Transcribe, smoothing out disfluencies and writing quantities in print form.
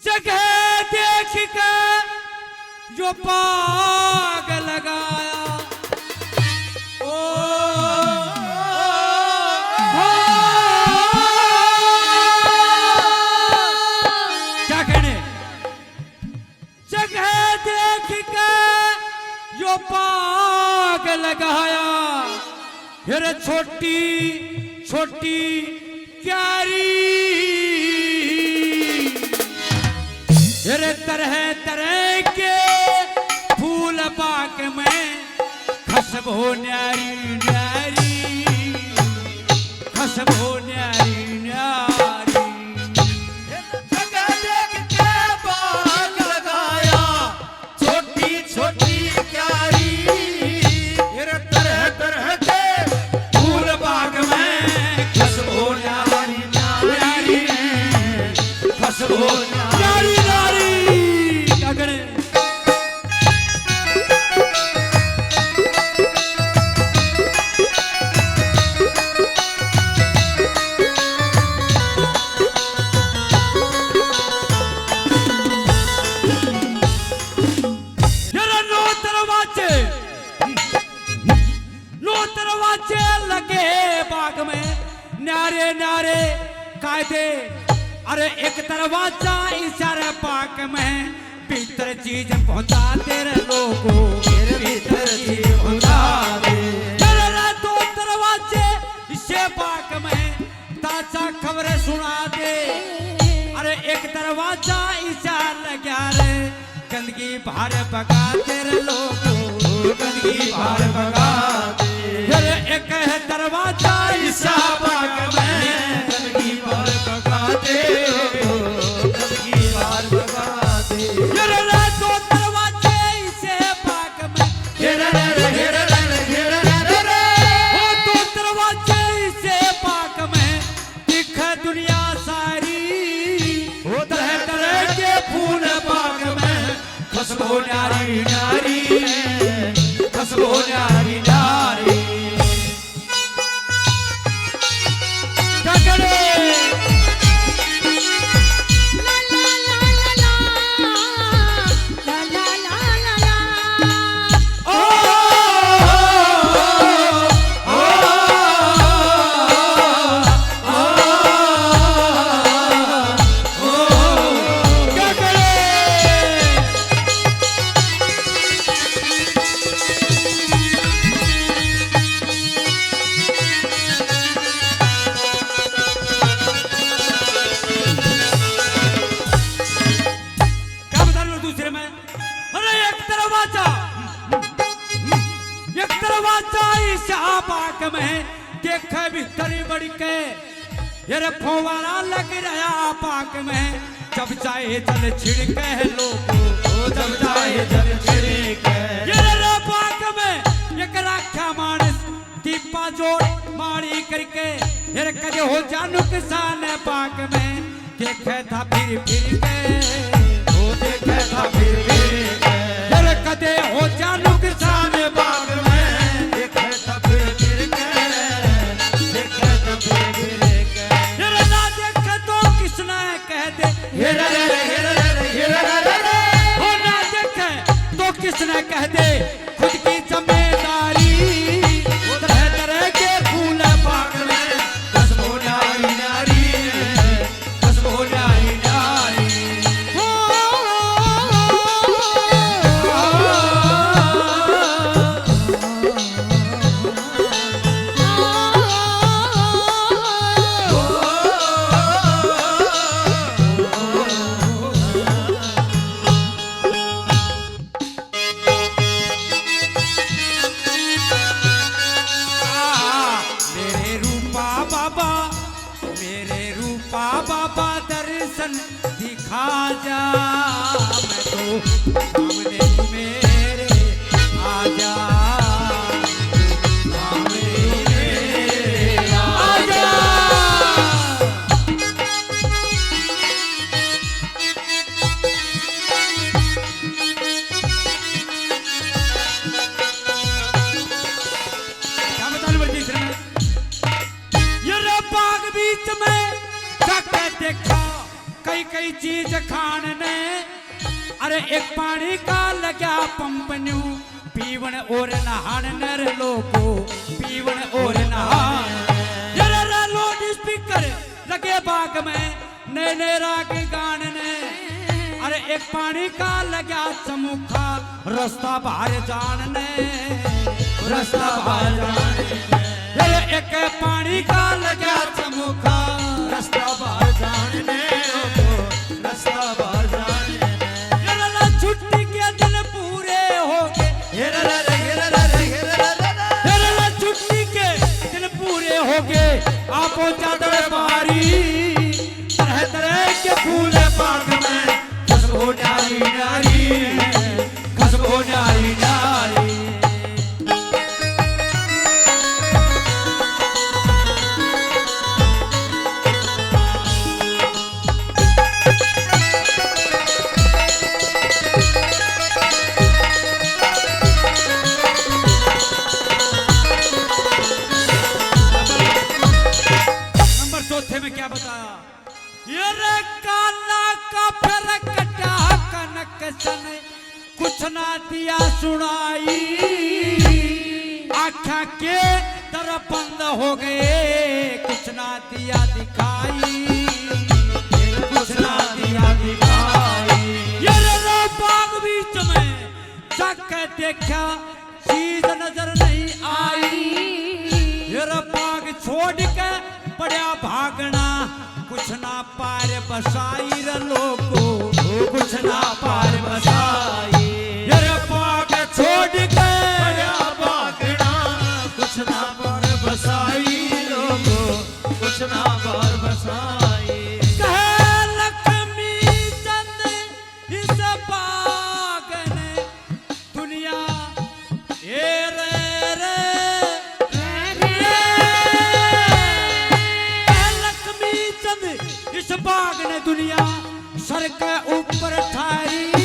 जगह देख के जो पाग लगाया ओ क्या कहने जगह देख के जो पाग लगाया फिर छोटी छोटी क्यारी फिर तरह तरह के फूल बाग में खुशबू न्यारी न्यारी खुशबू न्यारी न्यारी जगह देख के बाग लगाया छोटी छोटी क्यारी फिर तरह तरह के फूल बाग में खुशबू न्यारी न्यारी खुशबू न्यारी न्यारी अगड़े लगे बाग में न्यारे न्यारे कायदे अरे एक दरवाजा इशारे पाक में भीतर चीज पहुंचा तेरे लोगों मेरे भीतर चीज पहुंचा दे दो दरवाजे इसे पाक में ताजा खबरें सुना दे अरे एक दरवाजा इशार लगा रे गंदगी बाहर भगा तेरे लोगों गंदगी बाहर भगा दे फिर एक है दरवाजा ईसा बाग में गंदगी बाहर भगा दे गंदगी बाहर भगा दे फिर दो दरवाजे इसे बाग में हो दो दरवाजे इसे बाग में दिख दुनिया सारी हो तरह तरह के फूल बाग में खुशबू न्यारी न्यारी खुशबू न्यारी न्यारी बाग में देखे भीतरी बड़ी के ये फवारा लग रहा बाग में जब चाहे जल छिड़के लोगों जब चाहे जल छिड़के ये बाग में एक राख्या मानस दीपा जोड़ मारी करके ये कदे हो जानू किसान बाग में देखे था फिर के वो देखे था फिर के ये कदे हो जानू किसान बाग में तो किसने कह दे खुद की जिम्मेदारी तरह तरह के फूल बाग में खुशबू न्यारी न्यारी खुशबू न्यारी न्यारी बाबा दर्शन दिखा जा मैं तो सामने मेरे आ जा सामने मेरे आ जा क्या बता रहे ये बाग बीच में देखा कई कई चीज खान ने अरे एक पानी का लगा पंप न्यू पीवन और नहान नर लोगो पीवन और नहान जरा लाउड स्पीकर लगे बाग में नए नए राग गान ने अरे एक पानी का लगा चमुखा रास्ता बाहर जानने रास्ता बाहर जानने एक पानी का लगा चमुखा रास्ता बाहर जानने रास्ता बाहर जानने छुट्टी के दिन पूरे हो गए छुट्टी के दिन पूरे हो गए आप चादर बारी तरह तरह के फूल बाग में खुशबू डाली डाली खुशबू डाली डाली में क्या बताया ये रे काला का फिर कटा कनक सन कुछ ना दिया सुनाई आँखा के तरह बंद हो गए कुछ ना दिया दिखाई कुछ ना दिया दिखाई ये रे बाग बीच में जाके देखा चीज नजर नहीं आई ये रे बाग छोड़ के पड़ा भागना कुछ ना पार बसाई रे लोगो कुछ ना पार बसाई ये पाग छोड़ के पड़ा भागना कुछ ना पार बसाई लोगो कुछ ना पार बसाई कहे लक्ष्मी चंद इस बाग ने दुनिया ए रे रे इस बाग ने दुनिया सर के ऊपर ठाई